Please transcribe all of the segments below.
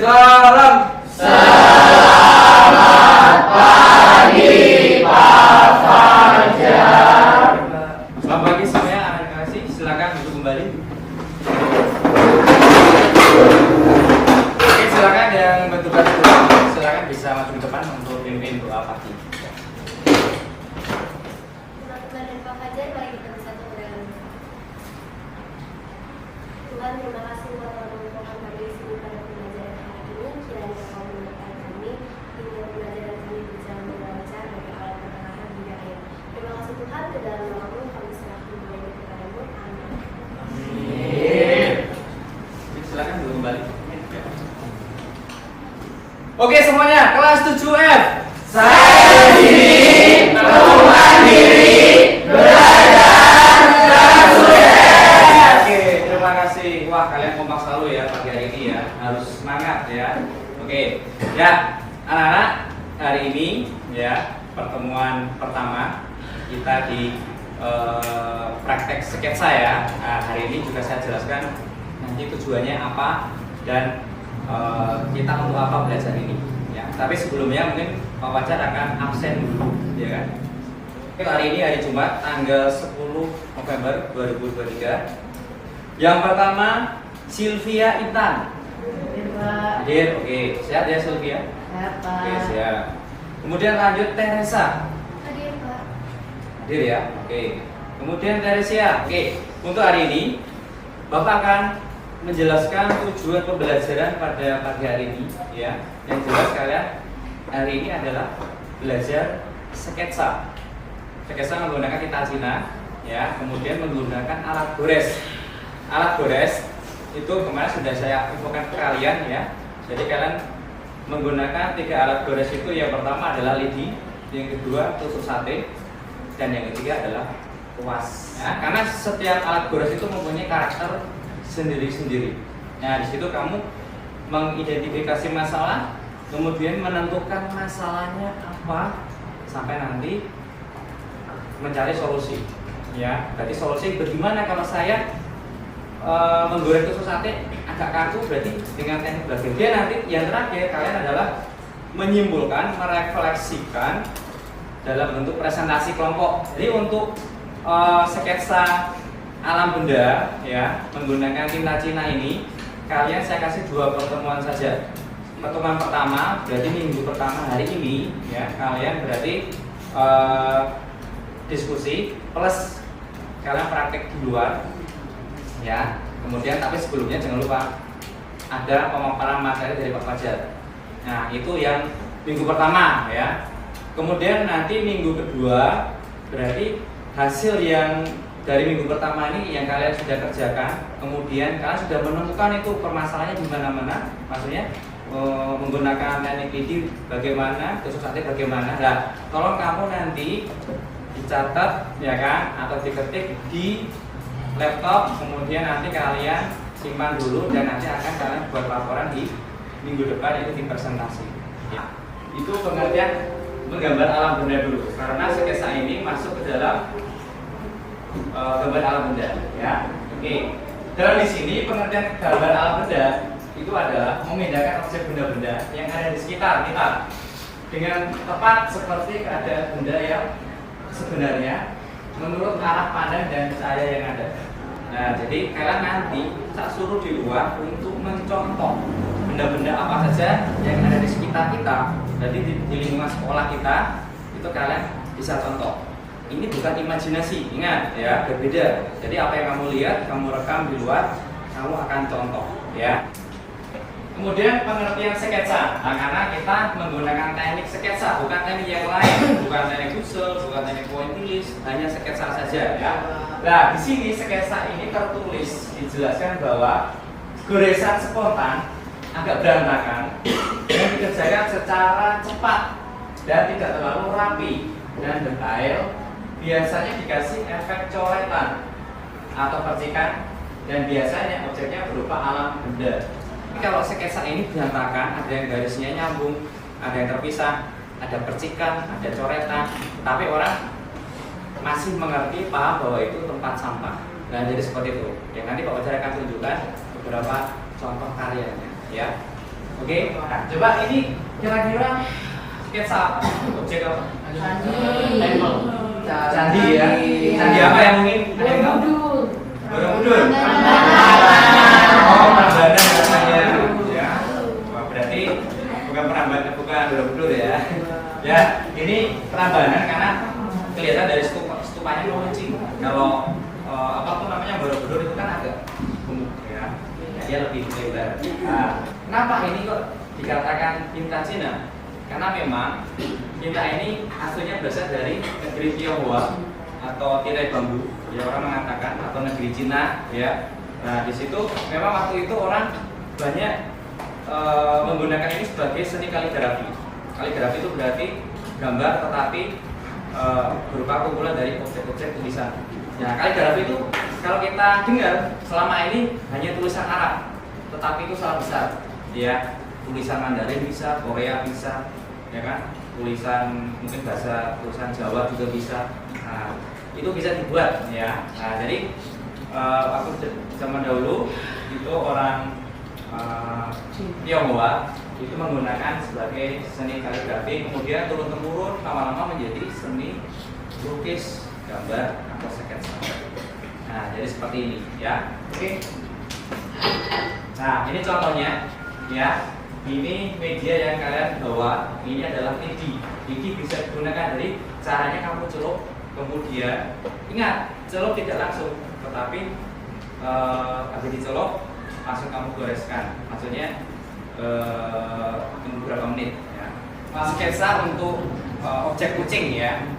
Salam. Selamat pagi Pak Fajar. Selamat pagi semuanya, anak kasih. Silakan duduk kembali. Oke, silakan yang bertugas silakan bisa maju ke depan untuk pimpin doa pagi. Tuhan dan Pak Fajar, mari kita bersatu berdoa. Tuhan, terima kasih buat teman-teman kami di sini pada pembelajaran hari ini. Kiranya Kau menyertai kami hingga pembelajaran kami berjalan dengan lancar dari awal pertengahan hingga akhir. Terima kasih Tuhan, ke dalam nama-Mu kami serahkan semuanya kepadamu. Amin. Amin. Silakan duduk kembali. Oke semuanya, kelas 7F. Saya di sini menemukan diri belajar dan sukses. Oke, terima kasih. Wah, kalian kompak selalu ya pagi hari ini ya. Harus semangat ya. Oke, ya anak-anak, hari ini ya pertemuan pertama kita di praktek sketsa ya. Nah, hari ini juga saya jelaskan nanti tujuannya apa dan kita untuk apa belajar ini. Ya, tapi sebelumnya mungkin Pak Fajar akan absen dulu, ya kan? Oke, hari ini hari Jumat, tanggal 10 November 2023. Yang pertama, Sylvia Intan. Hadir, oke. Sehat ya Sylvia? Oke, siap. Kemudian lanjut Teresa. Hadir Pak. Hadir ya, oke. Kemudian Teresia, oke. Untuk hari ini, Bapak akan menjelaskan tujuan pembelajaran pada pagi hari ini, ya. Yang jelas kalian hari ini adalah belajar sketsa. Sketsa menggunakan tinta Cina, ya. Kemudian menggunakan alat gores. Alat gores itu kemarin sudah saya infokan ke kalian, ya. Jadi kalian menggunakan 3 alat gores itu, yang pertama adalah lidi, yang kedua tusuk sate, dan yang ketiga adalah kuas. Ya, karena setiap alat gores itu mempunyai karakter sendiri-sendiri. Nah, di situ kamu mengidentifikasi masalah, kemudian menentukan masalahnya apa, sampai nanti mencari solusi. Ya, berarti solusi bagaimana kalau saya menggoreng tusuk sate agak kaku, berarti dengan teknik belajar. Dia nanti yang terakhir kalian adalah menyimpulkan, merefleksikan dalam bentuk presentasi kelompok. Jadi untuk sketsa alam benda ya menggunakan tinta Cina ini, kalian saya kasih 2 pertemuan saja. Pertemuan pertama berarti minggu pertama hari ini ya, kalian berarti diskusi plus kalian praktek di luar ya. Kemudian tapi sebelumnya jangan lupa ada pemaparan materi dari Pak Fajar. Nah, itu yang minggu pertama ya. Kemudian nanti minggu kedua berarti hasil yang dari minggu pertama ini yang kalian sudah kerjakan, kemudian kalian sudah menemukan itu permasalahannya di mana-mana, maksudnya menggunakan teknik lidi bagaimana, tusuk sate bagaimana. Nah, tolong kamu nanti dicatat ya kan, atau diketik di laptop, kemudian nanti kalian simpan dulu dan nanti akan kalian buat laporan di minggu depan, itu di presentasi. Ya. Itu pengertian menggambar alam benda dulu, karena sketsa ini masuk ke dalam gambar alam benda, ya. Oke. Dalam di sini pengertian gambar alam benda itu adalah memindahkan objek benda-benda yang ada di sekitar kita dengan tepat seperti keadaan benda yang sebenarnya menurut arah pandang dan cahaya yang ada. Nah, jadi kalian nanti saya suruh di luar untuk mencontoh benda-benda apa saja yang ada di sekitar kita. Jadi di lingkungan sekolah kita itu kalian bisa contoh. Ini bukan imajinasi, ingat ya, berbeda. Jadi apa yang kamu lihat, kamu rekam di luar, kamu akan contoh ya. Kemudian pengertian sketsa. Nah, karena kita menggunakan teknik sketsa, bukan teknik yang lain, bukan teknik usul, bukan teknik pointillis, hanya sketsa saja ya. Nah, di sini sketsa ini tertulis dijelaskan bahwa goresan spontan agak berantakan yang dikerjakan secara cepat dan tidak terlalu rapi dan detail, biasanya dikasih efek coretan atau percikan dan biasanya objeknya berupa alam benda. Tapi kalau sketsa ini berantakan, ada yang garisnya nyambung, ada yang terpisah, ada percikan, ada coretan, tapi orang masih mengerti, paham bahwa itu tempat sampah. Nah, jadi seperti itu. Yang nanti Pak Fajar akan tunjukkan beberapa contoh karyanya, ya. Oke, nah coba ini kira-kira sketsa apa? Objek apa? Candi ya. Candi apa yang mungkin? Ada yang tahu? Borobudur. Oh, Prambanan namanya. Ya. Wah, berarti bukan Prambanan, bukan Borobudur ya. Ya, ini Prambanan karena kelihatan dari stupanya runcing. Kalau apa tuh namanya Borobudur itu kan agak gemuk ya. Dia lebih lebar. Nah, kenapa ini kok dikatakan tinta Cina? Karena memang tinta ini aslinya berasal dari negeri Tionghoa atau tirai bambu, ya orang mengatakan, atau negeri Cina, ya. Nah di situ memang waktu itu orang banyak menggunakan ini sebagai seni kaligrafi. Kaligrafi itu berarti gambar tetapi berupa kumpulan dari objek-objek tulisan. Nah kaligrafi itu kalau kita dengar selama ini hanya tulisan Arab, tetapi itu salah besar, ya. Tulisan Mandarin bisa, Korea bisa, ya kan? Tulisan mungkin tulisan Jawa juga bisa. Nah, itu bisa dibuat, ya. Nah, jadi waktu zaman dahulu itu orang Tionghoa itu menggunakan sebagai seni kaligrafi, kemudian turun temurun lama-lama menjadi seni lukis, gambar atau sketsa. Nah, jadi seperti ini, ya. Oke. Nah, ini contohnya, ya. Ini media yang kalian bawa, ini adalah lidi. Lidi bisa digunakan dari caranya kamu celup, kemudian ingat celup tidak langsung, tetapi habis dicelup langsung kamu goreskan. Maksudnya tunggu beberapa menit. Ya. Sketsa untuk objek kucing ya.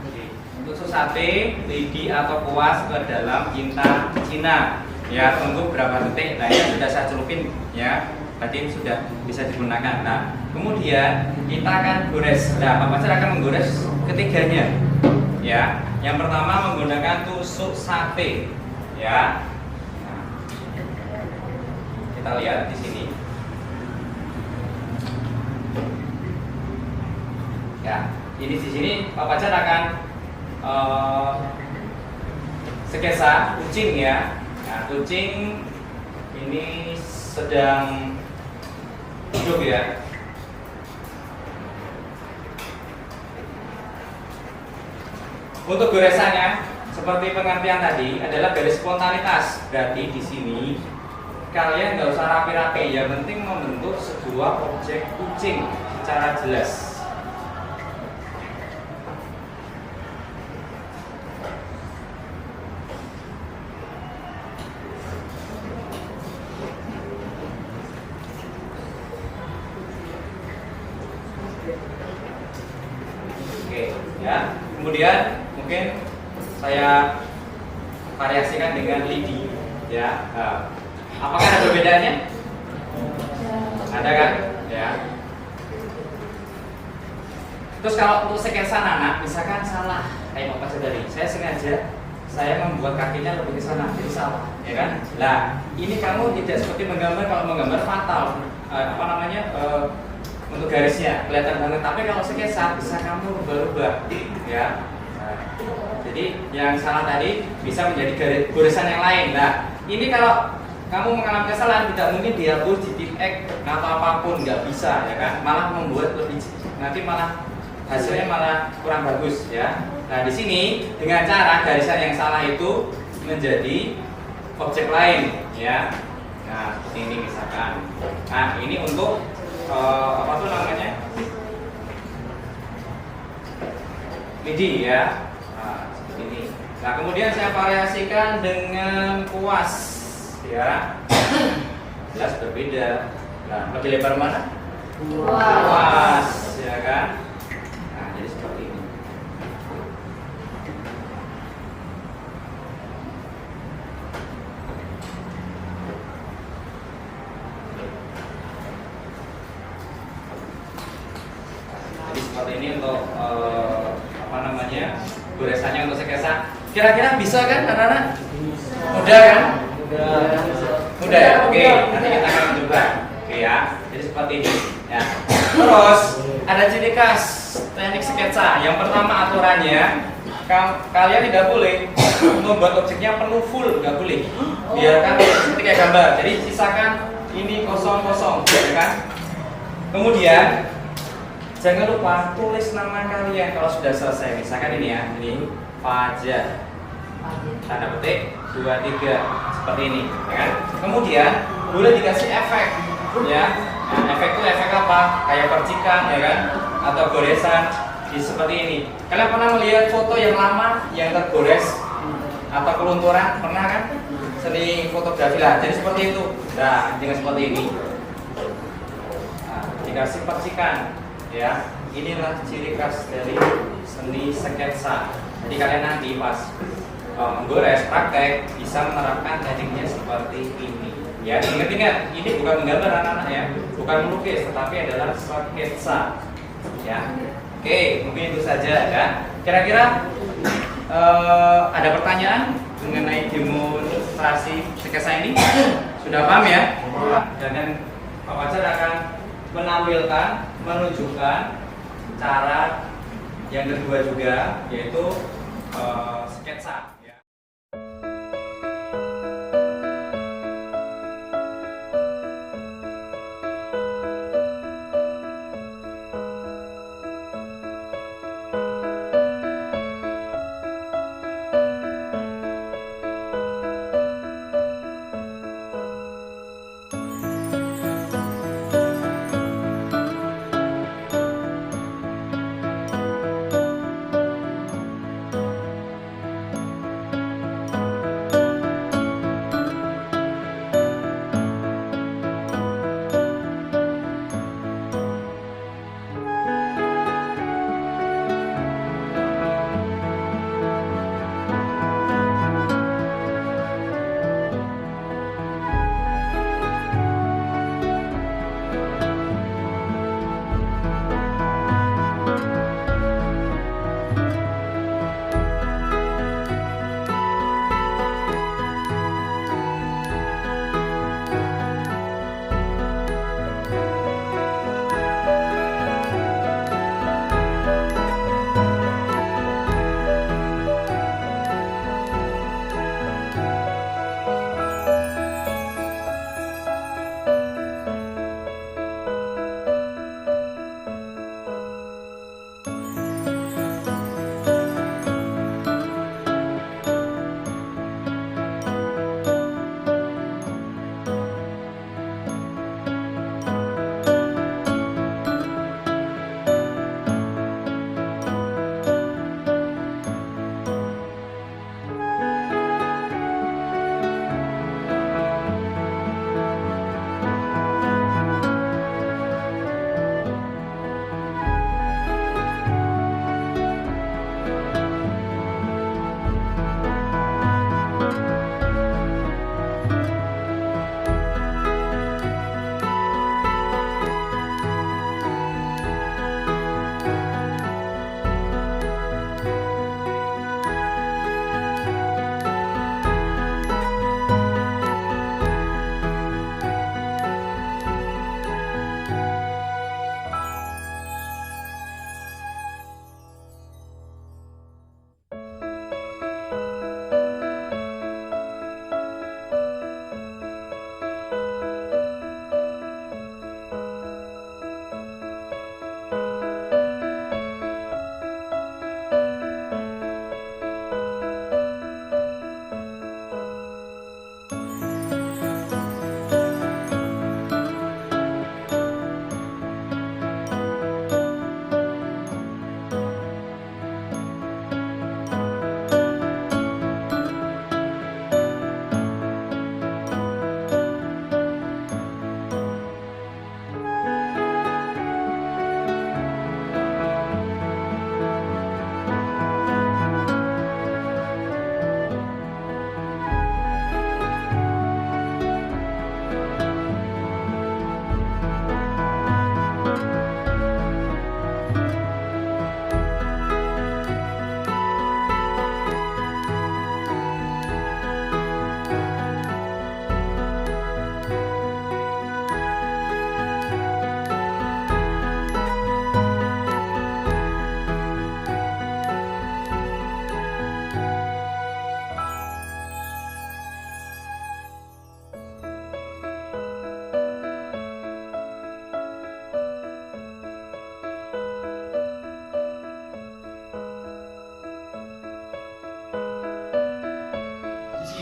Untuk susate, lidi atau kuas ke dalam tinta Cina. Ya, tunggu berapa detik. Nah, ini sudah saya celupin ya. Berarti sudah bisa digunakan. Nah, kemudian kita akan gores. Nah, Pak Pacar akan menggores ketiganya. Ya, yang pertama menggunakan tusuk sate. Ya, nah, kita lihat di sini. Ya, ini di sini Pak Pacar akan sketsa kucing ya. Nah, kucing ini sedang hidup ya. Untuk goresannya seperti pengertian tadi adalah garis spontanitas. Berarti di sini kalian nggak usah rapi-rapi, yang penting membentuk sebuah objek kucing secara jelas. Ya, kemudian mungkin saya variasikan dengan lidi ya. Apakah ada perbedaannya? Ada kan? Ya. Terus kalau untuk sketsa anak misalkan salah kayak Pak Sadari, saya sengaja saya membuat kakinya lebih ke sana, jadi salah, ya kan? Nah, ini kamu tidak seperti menggambar, kalau menggambar fatal, untuk garisnya kelihatan banget, tapi kalau sketsa bisa kamu rubah-rubah ya. Nah, jadi yang salah tadi bisa menjadi goresan yang lain. Nah, ini kalau kamu mengalami kesalahan tidak mungkin dihapus di tip X atau apapun, nggak bisa ya kan, malah membuat lebih, nanti malah hasilnya malah kurang bagus ya. Nah, di sini dengan cara garisan yang salah itu menjadi objek lain ya. Nah, seperti ini misalkan. Nah, ini untuk apa tuh namanya, lidi ya. Nah, seperti ini. Nah, kemudian saya variasikan dengan kuas ya. Jelas berbeda. Nah, lebih lebar mana? Kuas ya kan. Nah, jadi seperti ini. Seperti ini untuk goresannya untuk sketsa. Kira-kira bisa kan anak-anak? Mudah kan? Mudah ya? Oke, nanti kita akan coba. Oke ya, jadi seperti ini ya. Terus ada ciri khas teknik sketsa. Yang pertama aturannya, kalian tidak boleh membuat objeknya penuh full, nggak boleh. Biarkan seperti kayak gambar. Jadi sisakan ini kosong-kosong, ya kan? Kemudian jangan lupa tulis nama kalian kalau sudah selesai. Misalkan ini ya, ini Fajar. Tanda petik 23 seperti ini, ya kan? Kemudian boleh dikasih efek, ya. Nah, efek itu efek apa? Kayak percikan, ya kan? Atau goresan seperti ini. Kalian pernah melihat foto yang lama yang tergores atau kelunturan? Pernah kan? Seni fotografi lah. Jadi seperti itu. Nah, dengan seperti ini. Nah, dikasih percikan, ya. Inilah ciri khas dari seni sketsa. Jadi kalian nanti pas menggores praktek bisa menerapkan tekniknya seperti ini. Ya, ingat-ingat, ini bukan menggambar anak-anak ya, bukan melukis, tetapi adalah sketsa. Ya, oke, mungkin itu saja ya. Kira-kira ada pertanyaan mengenai demonstrasi sketsa ini? Sudah paham ya? Dan Pak Fajar akan menampilkan, menunjukkan cara yang kedua juga, yaitu sketsa.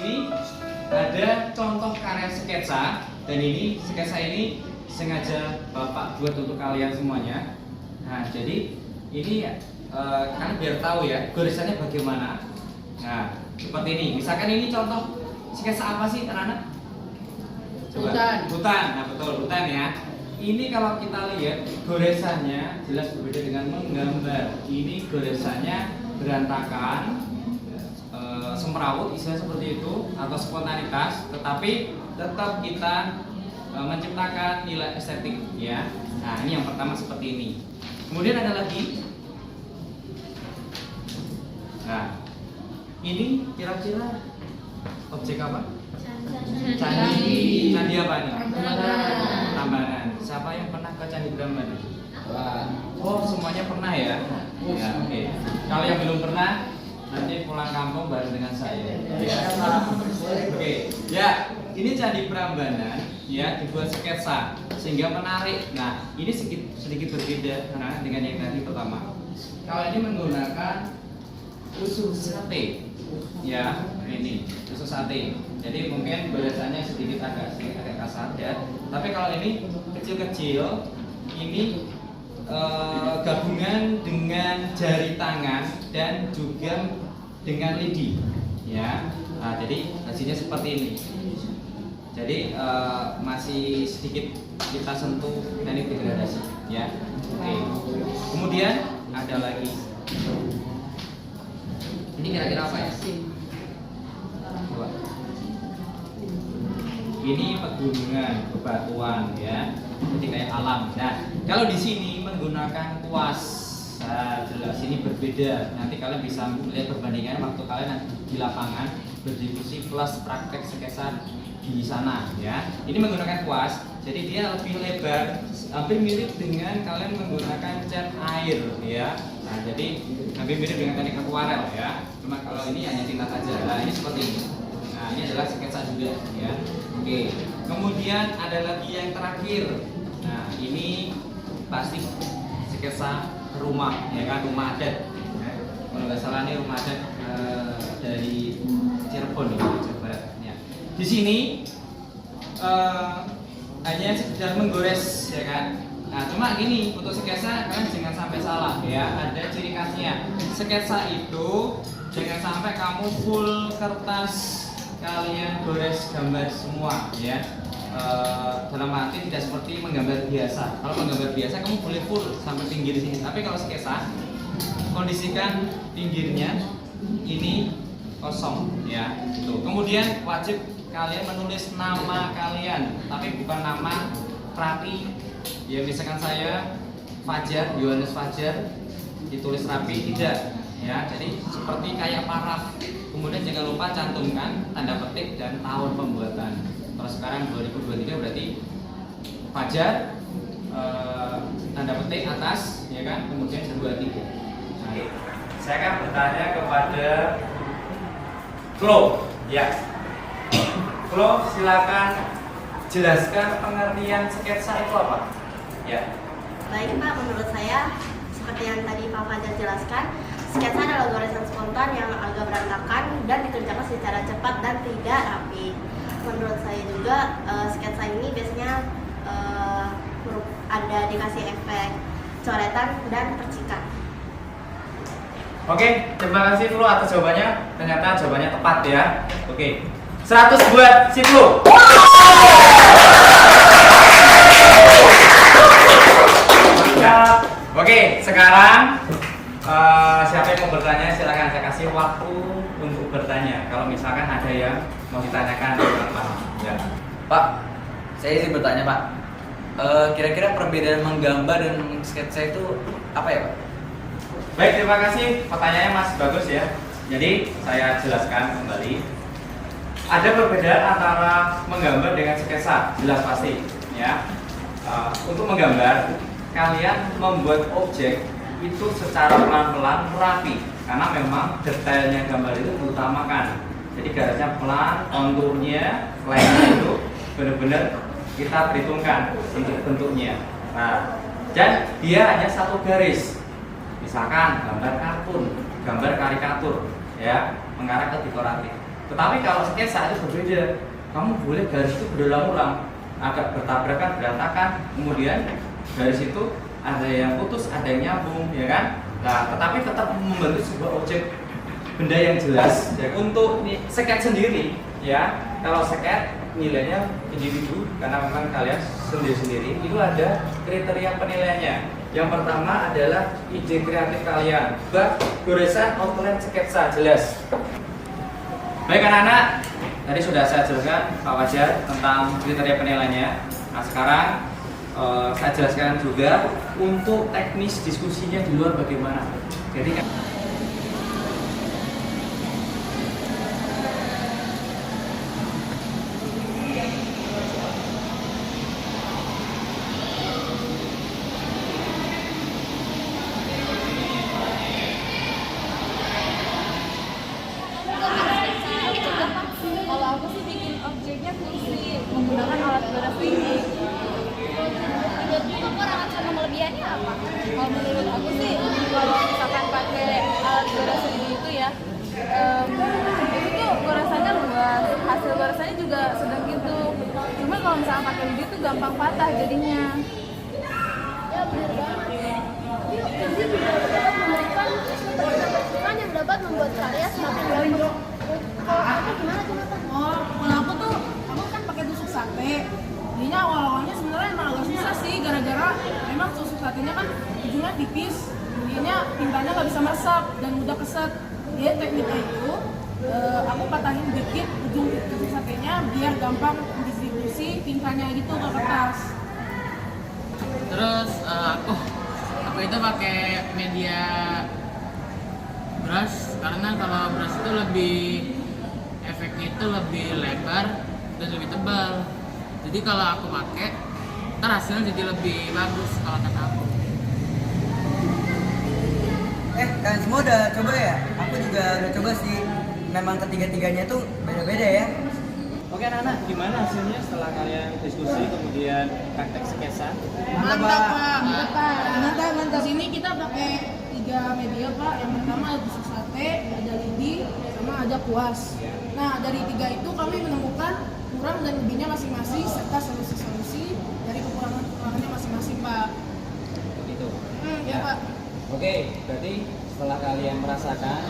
sini ada contoh karya sketsa, dan ini sketsa ini sengaja Bapak buat untuk kalian semuanya. Nah, jadi ini kalian biar tahu ya garisannya bagaimana. Nah, seperti ini. Misalkan ini contoh sketsa apa sih, anak-anak? Coba. Hutan. Nah, betul, hutan ya. Ini kalau kita lihat goresannya jelas berbeda dengan menggambar. Ini goresannya berantakan, semrawut, istilah seperti itu, atau spontanitas, tetapi tetap kita menciptakan nilai estetik ya. Nah, ini yang pertama seperti ini. Kemudian ada lagi. Nah, ini kira-kira objek apa? Candi. Candi apa nih? Prambanan. Siapa yang pernah ke Candi Prambanan? Oh, semuanya pernah ya? Ya, oke. Kalau yang belum pernah, nanti pulang kampung bareng dengan saya. Ya. Oke. Ya, ini Candi Prambanan ya, dibuat sketsa sehingga menarik. Nah, ini sedikit berbeda dengan yang tadi pertama. Kalau ini menggunakan usus sate. Ya, ini usus sate. Jadi mungkin goresannya sedikit agak kasar ya. Tapi kalau ini kecil-kecil, ini gabungan dengan jari tangan dan juga dengan lidi, ya. Nah, jadi hasilnya seperti ini. Jadi masih sedikit kita sentuh teknik degradasi, ya. Oke. Kemudian ada lagi. Ini kira-kira apa ya? Coba. Ini pegunungan, bebatuan ya, jadi kayak alam. Nah, kalau di sini menggunakan kuas, nah, jelas ini berbeda. Nanti kalian bisa melihat perbandingan waktu kalian di lapangan berdiskusi plus praktek sketsa di sana ya. Ini menggunakan kuas, jadi dia lebih lebar, hampir mirip dengan kalian menggunakan cat air ya. Nah, jadi hampir mirip dengan teknik akuarel ya. Cuma kalau ini hanya tinta saja. Nah, ini seperti ini. Nah, ini adalah sketsa juga ya. Oke, kemudian ada lagi yang terakhir. Nah, ini pasti sketsa rumah, ya kan, rumah adat. Ya. Kalau nggak salah ini rumah adat dari Cirebon, Jawa Barat. Ya. Di sini hanya sekedar menggores, ya kan. Nah, cuma gini, untuk sketsa kalian jangan sampai salah, ya. Ada ciri khasnya. Sketsa itu jangan sampai kamu full kertas kalian gores gambar semua ya. Dalam arti tidak seperti menggambar biasa. Kalau menggambar biasa kamu boleh full sampai pinggir sini. Tapi kalau sketsa kondisikan pinggirnya ini kosong ya. Gitu. Kemudian wajib kalian menulis nama kalian, tapi bukan nama rapi. Ya misalkan saya Fajar, Yohanes Fajar, ditulis rapi tidak ya. Jadi seperti kayak paraf. Kemudian jangan lupa cantumkan tanda petik dan tahun pembuatan. Kalau sekarang 2023 berarti Fajar, tanda petik atas, ya kan? Kemudian 23. Nah, saya akan bertanya kepada Flo, ya. Flo, silakan jelaskan pengertian sketsa itu apa? Ya. Baik Pak, menurut saya seperti yang tadi Pak Fajar jelaskan, sketsa adalah goresan spontan yang agak berantakan dan dikerjakan secara cepat dan tidak rapi. Menurut saya juga sketsa ini biasanya ada dikasih efek coretan dan percikan. Oke, terima kasih Flo atas jawabannya. Ternyata jawabannya tepat ya. Oke, 100 buat si Flo. Oke, sekarang siapa yang mau bertanya silahkan, saya kasih waktu untuk bertanya. Kalau misalkan ada yang mau ditanyakan, ya. Pak, saya izin bertanya Pak. Kira-kira perbedaan menggambar dan sketsa itu apa ya Pak? Baik, terima kasih. Pertanyaannya Mas bagus ya. Jadi saya jelaskan kembali. Ada perbedaan antara menggambar dengan sketsa, jelas pasti ya. Untuk menggambar, kalian membuat objek itu secara pelan-pelan rapi karena memang detailnya gambar itu diutamakan. Jadi garisnya pelan, konturnya, line-nya itu benar-benar kita perhitungkan untuk bentuknya. Nah, dan dia hanya satu garis. Misalkan gambar kartun, gambar karikatur, ya, mengarah ke dekoratif. Tetapi kalau sketsa itu berbeda. Kamu boleh garis itu berulang-ulang, agak bertabrakan, berantakan, kemudian garis itu ada yang putus, ada yang nyambung, ya kan? Nah, tetapi tetap membentuk sebuah objek benda yang jelas. Ya, untuk sket sendiri, ya, kalau sket nilainya individu karena memang kalian sendiri-sendiri, itu ada kriteria penilaiannya. Yang pertama adalah ide kreatif kalian, goresan, outline, sketsa jelas. Baik anak-anak, tadi sudah saya jelaskan Pak Fajar tentang kriteria penilaiannya. Nah sekarang saya jelaskan juga untuk teknis diskusinya di luar bagaimana. Jadi Kalau aku sih bikin objeknya kursi menggunakan alat beras ini. Menurut kamu kekurangan sama kelebihannya apa? Kalau menurut aku sih kalau misalkan pakai alat beras ini itu ya, itu tuh goresannya luas, hasil goresannya juga sedang gitu. Cuma kalau misalkan pakai lidi tuh gampang patah jadinya. Ya benar banget. Jadi juga dapat memberikan masukan yang dapat membuat karya semakin bagus. Kalau aku gimana Jonathan? Oh, kalau aku kan pakai tusuk sate. Jadinya awal-awalnya sebenarnya emang agak susah sih, gara-gara memang tusuk satenya kan ujungnya tipis, jadinya tintanya nggak bisa meresap dan mudah keset. Jadi tekniknya itu aku patahin dikit ujung tusuk satenya biar gampang distribusi tintanya gitu ke kertas. Terus aku itu pakai media brush karena kalau brush itu lebih efeknya itu lebih lebar dan lebih tebal. Jadi kalau aku pakai, ntar hasilnya jadi lebih bagus kalau kata aku. Kalian semua udah coba ya? Aku juga udah coba sih. Memang ketiga-tiganya tuh beda-beda ya. oke anak-anak, gimana hasilnya setelah kalian diskusi kemudian praktek sketsa? Mantap Pak, mantap. Di sini kita pakai 3 media Pak. Yang pertama ada tusuk sate, ada lidi, sama ada kuas. Nah dari 3 itu kami menemukan kurang dan lebihnya masing-masing serta solusi-solusi dari kekurangan-kekurangannya masing-masing Pak. Begitu. Ya Pak. Oke, berarti setelah kalian merasakan,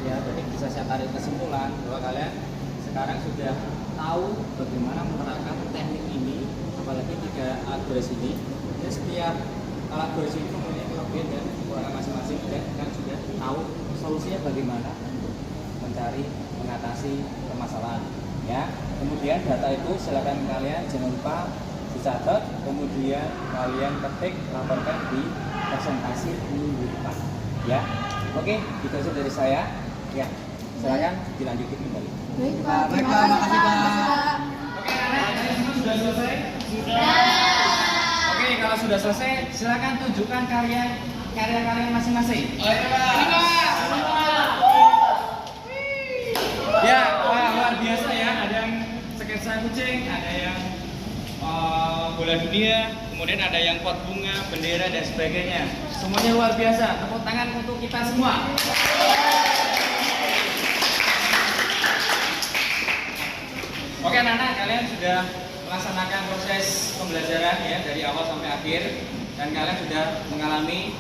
ya berarti bisa saya tarik kesimpulan bahwa kalian sekarang sudah tahu bagaimana menerapkan teknik ini, apalagi 3 alat beras ini. Dan setiap alat beras itu mempunyai kelebihan dan kekurangan masing-masing, dan kalian sudah tahu solusinya bagaimana untuk mencari mengatasi permasalahan. Ya, kemudian data itu silakan kalian jangan lupa dicatat, kemudian kalian ketik, laporkan di presentasi minggu depan. Ya, oke, itu saja dari saya. Ya, silakan dilanjutkan kembali. Baik Pak, makasih Pak. Oke, anak-anak, kalian semua sudah selesai? Sudah. Oke, kalau sudah selesai, silakan tunjukkan karya kalian masing-masing. Ya, wah, luar biasa ya. Ada yang sketsa kucing, ada yang bola dunia, kemudian ada yang pot bunga, bendera dan sebagainya. Semuanya luar biasa. Tepuk tangan untuk kita semua. Oke anak-anak, kalian sudah melaksanakan proses pembelajaran ya dari awal sampai akhir, dan kalian sudah mengalami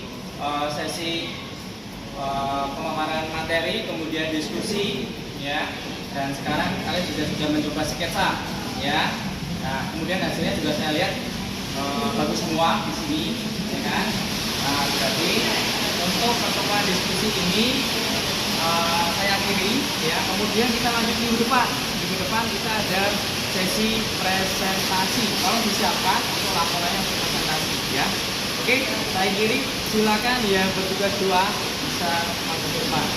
sesi pemaparan materi, kemudian diskusi ya, dan sekarang kalian juga sudah mencoba sketsa ya. Nah kemudian hasilnya juga saya lihat bagus semua di sini ya kan. Nah berarti untuk pertemuan diskusi ini saya akhiri ya, kemudian kita lanjut minggu depan. Minggu depan kita ada sesi presentasi. Kalau disiapkan untuk laporannya untuk presentasi ya. Oke, saya akhiri. Silakan yang bertugas 2 bisa masuk ke depan.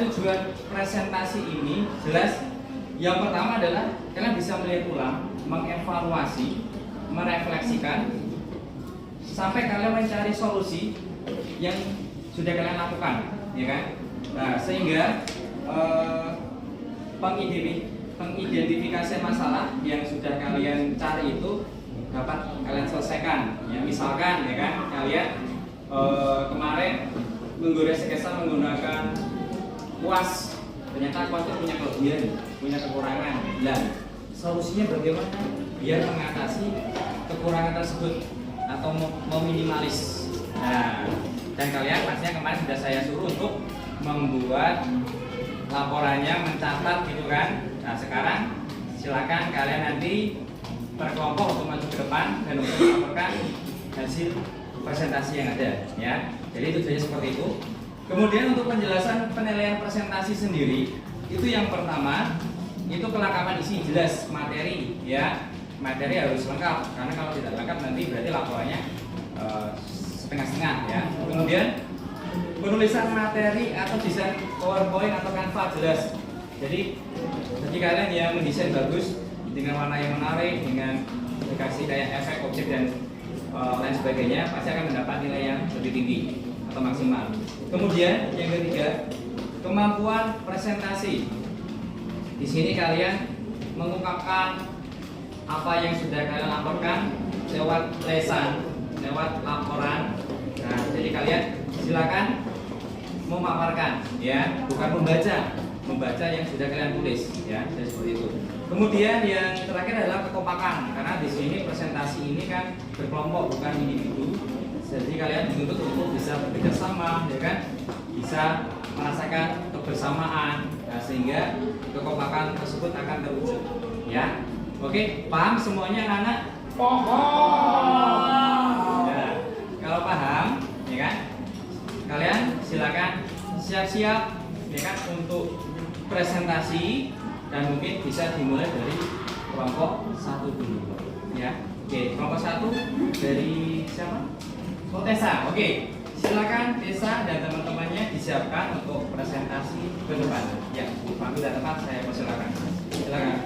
Tujuan presentasi ini jelas Yang pertama adalah kalian bisa melihat ulang, mengevaluasi, merefleksikan sampai kalian mencari solusi yang sudah kalian lakukan, ya kan? Nah, sehingga pengidentifikasi masalah yang sudah kalian cari itu dapat kalian selesaikan. Ya, misalkan, ya kan, kalian kemarin menggores sketsa menggunakan kuas, ternyata kuas itu punya kelebihan, punya kekurangan. Nah, solusinya bagaimana biar mengatasi kekurangan tersebut atau meminimalis. Nah, dan kalian pastinya kemarin sudah saya suruh untuk membuat laporannya, mencatat gitu kan. Nah, sekarang silakan kalian nanti berkelompok untuk maju ke depan dan untuk melaporkan hasil presentasi yang ada, ya. Jadi tujuannya seperti itu. Kemudian untuk penjelasan penilaian presentasi sendiri, itu yang pertama itu kelengkapan isi, jelas materi, ya. Materi harus lengkap, karena kalau tidak lengkap nanti berarti laporannya setengah-setengah, ya. Kemudian penulisan materi atau desain PowerPoint atau Canva jelas. Jadi kalian yang mendesain bagus dengan warna yang menarik, dengan dikasih kayak efek objek dan lain sebagainya, pasti akan mendapat nilai yang lebih tinggi atau maksimal. Kemudian yang ketiga, kemampuan presentasi. Di sini kalian mengungkapkan apa yang sudah kalian laporkan lewat lesan, lewat laporan. Nah, jadi kalian silakan memaparkan, ya, bukan membaca yang sudah kalian tulis, ya, jadi seperti itu. Kemudian yang terakhir adalah kekompakan, karena di sini presentasi ini kan berkelompok bukan individu, jadi kalian dituntut untuk bisa bekerja sama, ya kan, bisa merasakan kebersamaan, nah, sehingga kekompakan tersebut akan terwujud, ya. Oke, paham semuanya anak-anak? Paham. Ya, kalau paham, ya kan, kalian silakan siap-siap, ya kan, untuk presentasi. Dan mungkin bisa dimulai dari kelompok 1 dulu, ya. Oke, kelompok 1 dari siapa? Oh, Tessa. Oke, silakan Tessa dan teman-temannya disiapkan untuk presentasi ke depan. Ya, waktu dan tempat saya persilakan. Silakan.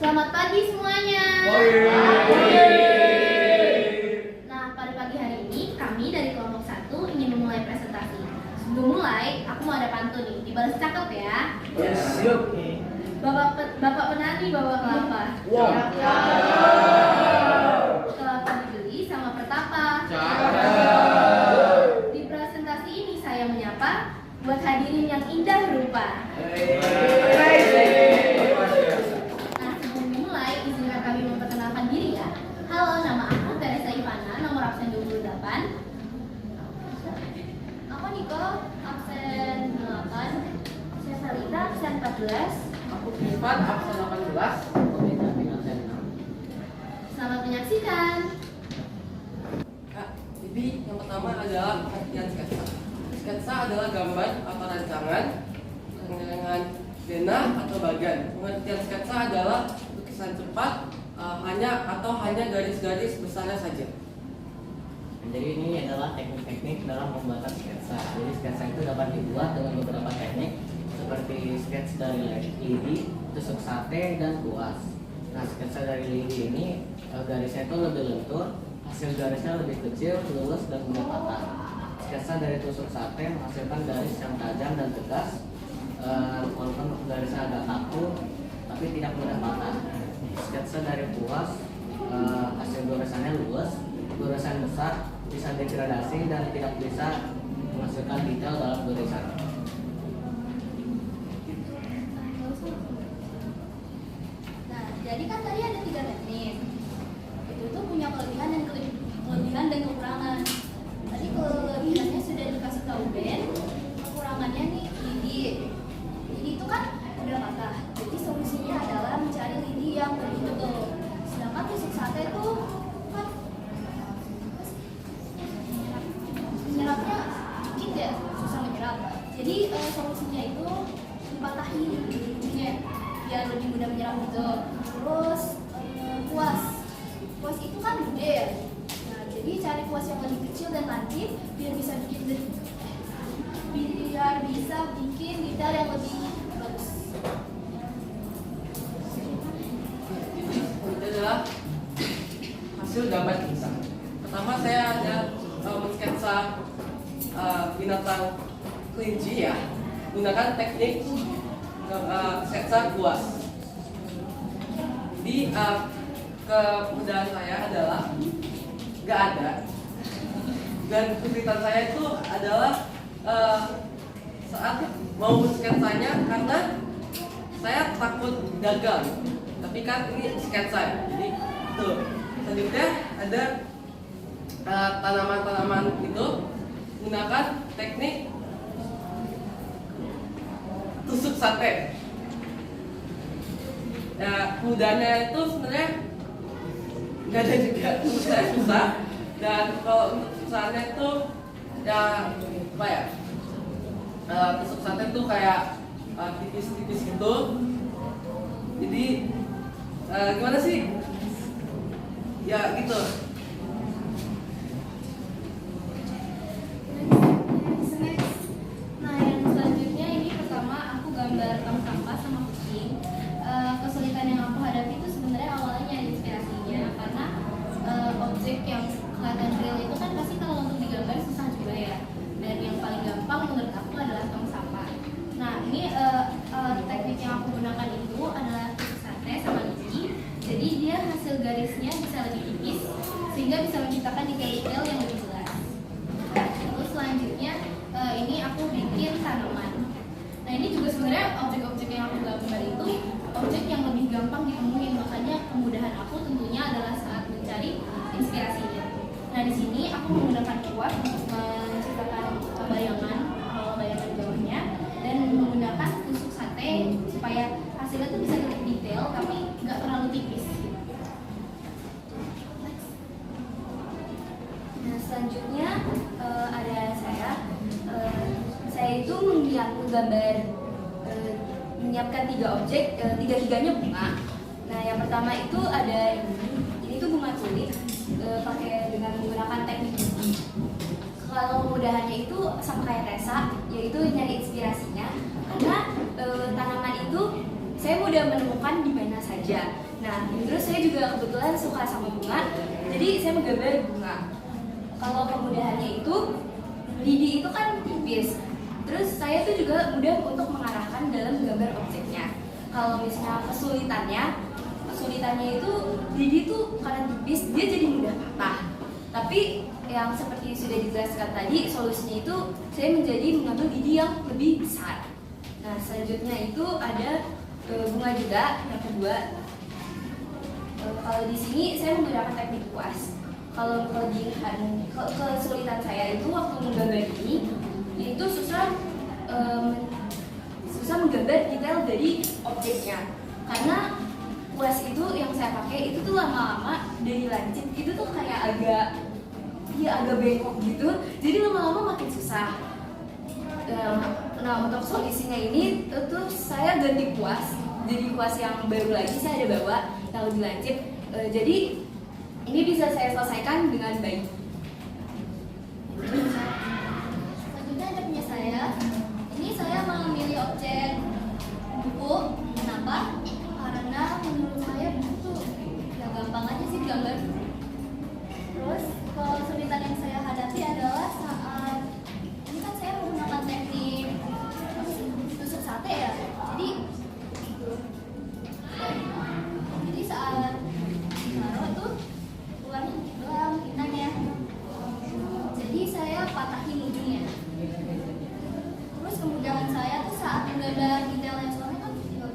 Selamat pagi semuanya. Nah, pada pagi hari ini kami dari kelompok 1 ingin memulai presentasi. Sebelum mulai, aku mau ada pantun nih, dibalas cakep ya. Yes. Bapak penari bawa kelapa. Kelapa dibeli sama pertapa. Di presentasi ini saya menyapa buat hadirin yang indah rupa. Nah, sebelum dimulai, izinkan kami memperkenalkan diri ya. Halo, nama aku Teresa Ivana, nomor absen 28. Aku Niko, absen 8. Saya Salita, absen 14. Aku Irfan, absen 18. Selamat menyaksikan. Kak, jadi yang pertama adalah pengertian sketsa. Sketsa adalah gambar atau rancangan dengan zona atau bagan. Pengertian sketsa adalah lukisan cepat, hanya garis-garis besarnya saja. Jadi ini adalah teknik-teknik dalam pembuatan sketsa. Jadi sketsa itu dapat dibuat dengan beberapa teknik seperti sketsa dari lidi, tusuk sate, dan kuas. Nah, sketsa dari lidi ini garisnya itu lebih lentur, hasil garisnya lebih kecil, lurus, dan mudah patah. Sketsa dari tusuk sate menghasilkan garis yang tajam dan tegas, walaupun garisnya agak kaku, tapi tidak mudah patah. Sketsa dari kuas hasil goresannya luas, goresan besar, bisa degradasi dan tidak bisa menghasilkan detail dalam goresan. Nah, jadi kan tadi ada 3 teknik. Itu tuh punya kelebihan dan kekurangan. Tadi kelebihannya sudah dikasih tahu Ben, kekurangannya nih lidi. Lidi itu kan udah patah. Jadi solusinya adalah mencari lidi yang lebih tebal. Sedangkan tusuk sate itu kan menyerapnya dikit ya, susah menyerap. Jadi solusinya itu dipatahin lidinya biar lebih mudah menyerap gitu. Terus kuas itu kan gede ya. Nah, jadi cari kuas yang lebih kecil dan lancip biar bisa bikin detail yang lebih bagus. kelinci ya, gunakan teknik sketsa kuas. Jadi kemudahan saya adalah nggak ada, dan kesulitan saya itu adalah saat mau sketsanya karena saya takut gagal. Tapi kan ini sketsa, jadi tuh. Selanjutnya ada tanaman-tanaman itu gunakan teknik tusuk sate. Ya, kemudahannya itu sebenarnya nggak ada juga, menurut saya susah. Dan kalau untuk susahnya itu ya apa ya, tusuk sate itu kayak tipis-tipis gitu. Jadi gimana sih? Ya gitu. Nah, yang selanjutnya ini pertama aku gambar tong sampah sama kucing. Kesulitan yang aku hadapi itu sebenarnya awalnya nyari inspirasinya karena objek yang kelihatan real itu kan pasti kalau untuk digambar susah juga ya. Dan yang paling gampang menurut aku adalah tong sampah. Nah, ini teknik yang aku gunakan itu adalah tusuk sate sama gigi. Jadi dia hasil garisnya bisa lebih tipis sehingga bisa menciptakan detail-detail yang lebih jelas. Terus selanjutnya ini aku bikin tanaman. Nah, ini juga sebenarnya objek-objek yang aku gambar itu objek yang lebih gampang ditemuin, makanya kemudahan aku tentunya adalah saat mencari inspirasinya. Nah, di sini aku menggunakan kuas untuk menciptakan bayangan jauhnya dan menggunakan tusuk sate supaya hasilnya tuh bisa lebih detail tapi nggak terlalu tipis. Nah, selanjutnya ada saya itu menggambar menyiapkan 3 objek, tiga-tiganya bunga. Nah, yang pertama itu ada ini tuh bunga tulip pakai dengan menggunakan teknik gigi. Kalau kemudahannya itu sama kayak Tessa, yaitu nyari inspirasinya karena tanaman itu saya mudah menemukan di mana saja. Nah, terus saya juga kebetulan suka sama bunga, jadi saya menggambar bunga. Kalau kemudahannya itu lidi itu kan tipis. Terus saya tuh juga mudah untuk mengarahkan dalam menggambar objeknya. Kalau misalnya kesulitannya itu lidi tuh karena tipis dia jadi mudah patah. Tapi yang seperti sudah dijelaskan tadi, solusinya itu saya mengambil lidi yang lebih besar. Nah, selanjutnya itu ada bunga juga yang kedua. Kalau di sini saya menggunakan teknik kuas. Kalau kesulitan saya itu waktu menggambar ini itu susah menggambar detail dari objeknya karena kuas itu yang saya pakai itu tuh lama-lama dari lancip itu tuh kayak agak bengkok gitu, jadi lama-lama makin susah. Nah, untuk solusinya ini tuh saya ganti kuas, jadi kuas yang baru lagi saya ada bawa yang lebih lancip, jadi ini bisa saya selesaikan dengan baik. Selanjutnya ada punya saya. Ini saya memilih objek buku. Kenapa? Karena menurut saya buku tuh ya gampang aja sih digambar. Terus kesulitan yang saya hadapi adalah saat ini kan saya menggunakan teknik tusuk sate ya. Jadi saat taruh itu keluarnya doang inangnya. Jadi saya patahin ujungnya. Terus kemudahan saya tuh saat menggambar detail yang soalnya kan tinggal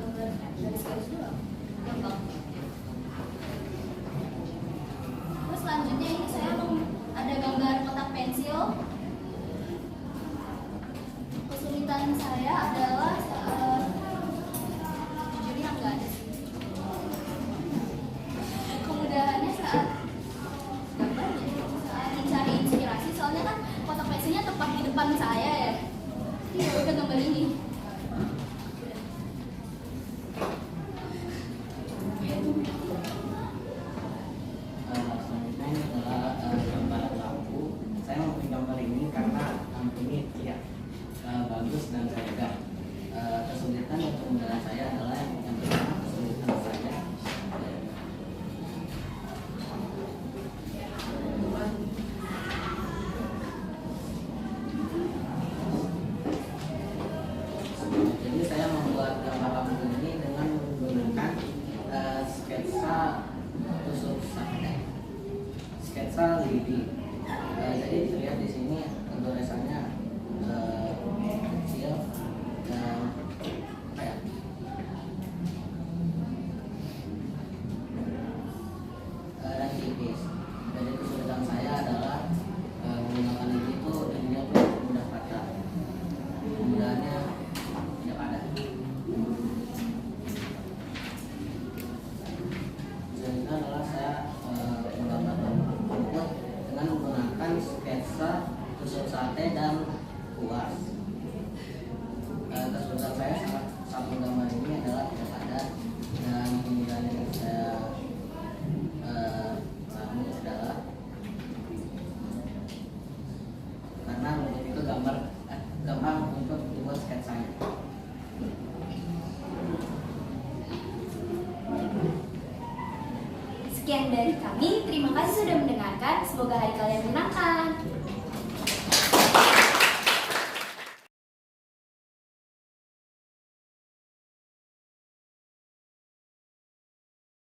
Jadi terlihat di sini goresannya kecil dan apa ya? Dan tipis. Jadi kesulitan saya adalah menggunakan ini itu jadinya tuh mudah patah. Mudahnya tidak ada. Selanjutnya adalah saya menggambarkan rumput dengan menggunakan sketsa, tusuk sate dan kuas. Kesulitan saya saat menggambar ini adalah tidak ada, dan kemudian yang saya alami adalah karena rumput itu gampang untuk dibuat sketsanya. Sekian dari kami, terima kasih sudah mendengarkan. Semoga hari kalian menyenangkan.